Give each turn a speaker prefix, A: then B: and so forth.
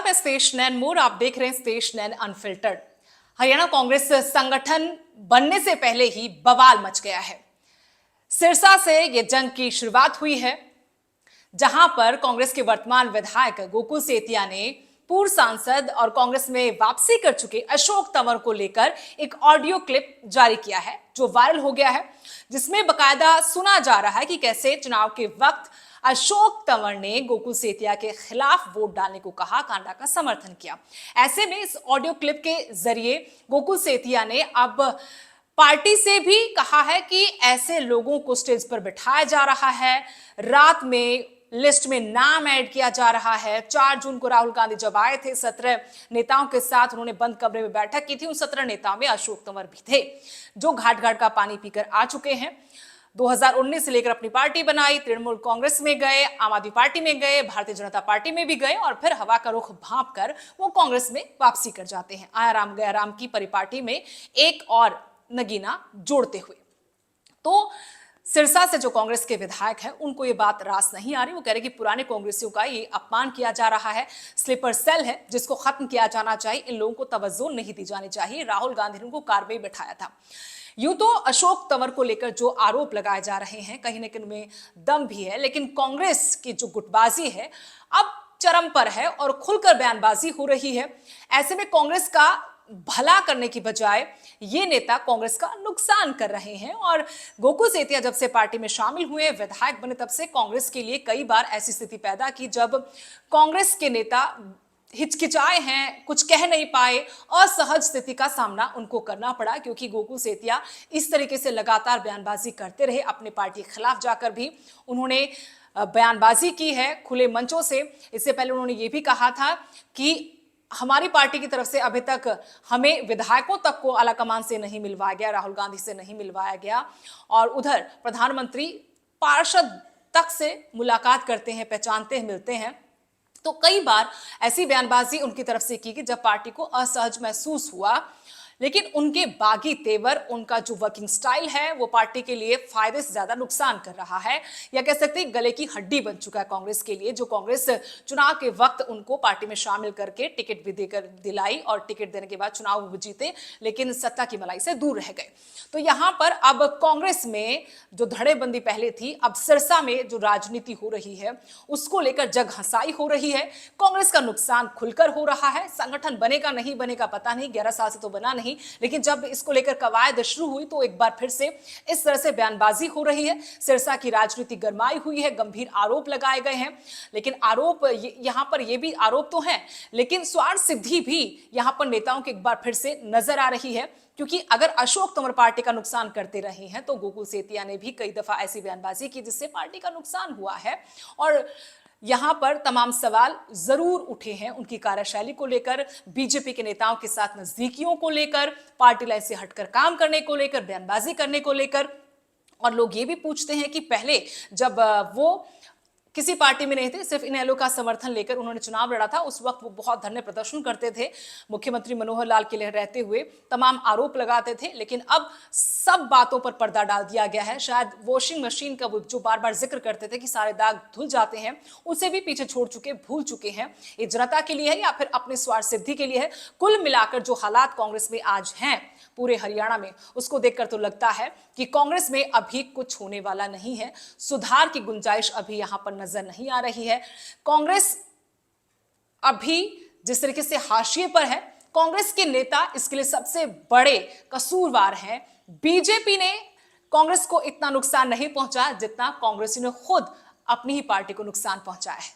A: मैं स्तेश नैन मोर, आप देख रहे हैं स्तेश नैन अनफिल्टर्ड। हरियाणा कांग्रेस संगठन बनने से पहले ही बवाल मच गया है। सिरसा से यह जंग की शुरुआत हुई है, जहां पर कांग्रेस के वर्तमान विधायक गोकुल सेतिया ने पूर्व सांसद और कांग्रेस में वापसी कर चुके अशोक तंवर को लेकर एक ऑडियो क्लिप जारी किया है, जो वायरल हो गया है, जिसमें बकायदा सुना जा रहा है कि कैसे चुनाव के वक्त अशोक तंवर ने गोकुल सेतिया के खिलाफ वोट डालने को कहा, कांडा का समर्थन किया। ऐसे में इस ऑडियो क्लिप के जरिए गोकुल सेतिया ने अब पार्टी से भी कहा है कि ऐसे लोगों को स्टेज पर बिठाया जा रहा है, रात में लिस्ट में नाम ऐड किया जा रहा है। 4 जून को राहुल गांधी जब आए थे 17 नेताओं के साथ, उन्होंने बंद कमरे में बैठक की थी। उन 17 नेताओं में अशोक तंवर भी थे, जो घाट घाट का पानी पीकर आ चुके हैं। 2019 से लेकर अपनी पार्टी बनाई, तृणमूल कांग्रेस में गए, आम आदमी पार्टी में गए, भारतीय जनता पार्टी में भी गए और फिर हवा का रुख भांप कर वो कांग्रेस में वापसी कर जाते हैं, आया राम गया राम की परिपाटी में एक और नगीना जोड़ते हुए। तो सिरसा से जो कांग्रेस के विधायक हैं, उनको ये बात रास नहीं आ रही। वो कह रहे कि पुराने कांग्रेसियों का ये अपमान किया जा रहा है, स्लीपर सेल है जिसको खत्म किया जाना चाहिए, इन लोगों को तवज्जो नहीं दी जानी चाहिए। राहुल गांधी ने उनको कार में बैठाया था। यूं तो अशोक तंवर को लेकर जो आरोप लगाए जा रहे हैं, कहीं ना कहीं उनमें दम भी है, लेकिन कांग्रेस की जो गुटबाजी है अब चरम पर है और खुलकर बयानबाजी हो रही है। ऐसे में कांग्रेस का भला करने की बजाय ये नेता कांग्रेस का नुकसान कर रहे हैं। और गोकुल सेतिया जब से पार्टी में शामिल हुए, विधायक बने, तब से कांग्रेस के लिए कई बार ऐसी स्थिति पैदा की जब कांग्रेस के नेता हिचकिचाए हैं, कुछ कह नहीं पाए, असहज स्थिति का सामना उनको करना पड़ा, क्योंकि गोकुल सेतिया इस तरीके से लगातार बयानबाजी करते रहे। अपने पार्टी के खिलाफ जाकर भी उन्होंने बयानबाजी की है खुले मंचों से। इससे पहले उन्होंने ये भी कहा था कि हमारी पार्टी की तरफ से अभी तक हमें विधायकों तक को आलाकमान से नहीं मिलवाया गया, राहुल गांधी से नहीं मिलवाया गया, और उधर प्रधानमंत्री पार्षद तक से मुलाकात करते हैं, पहचानते हैं, मिलते हैं। तो कई बार ऐसी बयानबाजी उनकी तरफ से की कि जब पार्टी को असहज महसूस हुआ, लेकिन उनके बागी तेवर, उनका जो वर्किंग स्टाइल है, वो पार्टी के लिए फायदे से ज्यादा नुकसान कर रहा है, या कह सकते हैं गले की हड्डी बन चुका है कांग्रेस के लिए, जो कांग्रेस चुनाव के वक्त उनको पार्टी में शामिल करके टिकट भी देकर दिलाई और टिकट देने के बाद चुनाव वो जीते, लेकिन सत्ता की मलाई से दूर रह गए। तो यहां पर अब कांग्रेस में जो धड़ेबंदी पहले थी, अब सिरसा में जो राजनीति हो रही है उसको लेकर जग हंसाई हो रही है। कांग्रेस का नुकसान खुलकर हो रहा है। संगठन बनेगा नहीं बनेगा पता नहीं, 11 साल से तो बना नहीं, लेकिन जब इसको लेकर कवायद शुरू हुई तो एक बार फिर से इस तरह से बयानबाजी हो रही है। सिरसा की राजनीति गरमाई हुई है, गंभीर आरोप लगाए गए हैं, लेकिन आरोप यहां पर ये भी आरोप तो है, लेकिन स्वार्थ सिद्धि भी यहां पर नेताओं की एक बार फिर से नजर आ रही है। क्योंकि अगर अशोक तंवर पार्टी का नुकसान करते रहे हैं, तो गोकुल सेतिया ने भी कई दफा ऐसी बयानबाजी की जिससे पार्टी का नुकसान हुआ है। और यहां पर तमाम सवाल जरूर उठे हैं उनकी कार्यशैली को लेकर, बीजेपी के नेताओं के साथ नजदीकियों को लेकर, पार्टी लाइन से हटकर काम करने को लेकर, बयानबाजी करने को लेकर। और लोग ये भी पूछते हैं कि पहले जब वो किसी पार्टी में नहीं थे, सिर्फ इनेलो का समर्थन लेकर उन्होंने चुनाव लड़ा था, उस वक्त वो बहुत धरने प्रदर्शन करते थे, मुख्यमंत्री मनोहर लाल के लिए रहते हुए तमाम आरोप लगाते थे, लेकिन अब सब बातों पर पर्दा डाल दिया गया है। शायद वॉशिंग मशीन का वो जो बार बार जिक्र करते थे कि सारे दाग धुल जाते हैं, उसे भी पीछे छोड़ चुके, भूल चुके हैं। ये जनता के लिए है या फिर अपने स्वार्थ सिद्धि के लिए है? कुल मिलाकर जो हालात कांग्रेस में आज हैं पूरे हरियाणा में, उसको देखकर तो लगता है कि कांग्रेस में अभी कुछ होने वाला नहीं है। सुधार की गुंजाइश अभी यहां पर नजर नहीं आ रही है। कांग्रेस अभी जिस तरीके से हाशिए पर है, कांग्रेस के नेता इसके लिए सबसे बड़े कसूरवार हैं। बीजेपी ने कांग्रेस को इतना नुकसान नहीं पहुंचा जितना कांग्रेसी ने खुद अपनी ही पार्टी को नुकसान पहुंचाया है।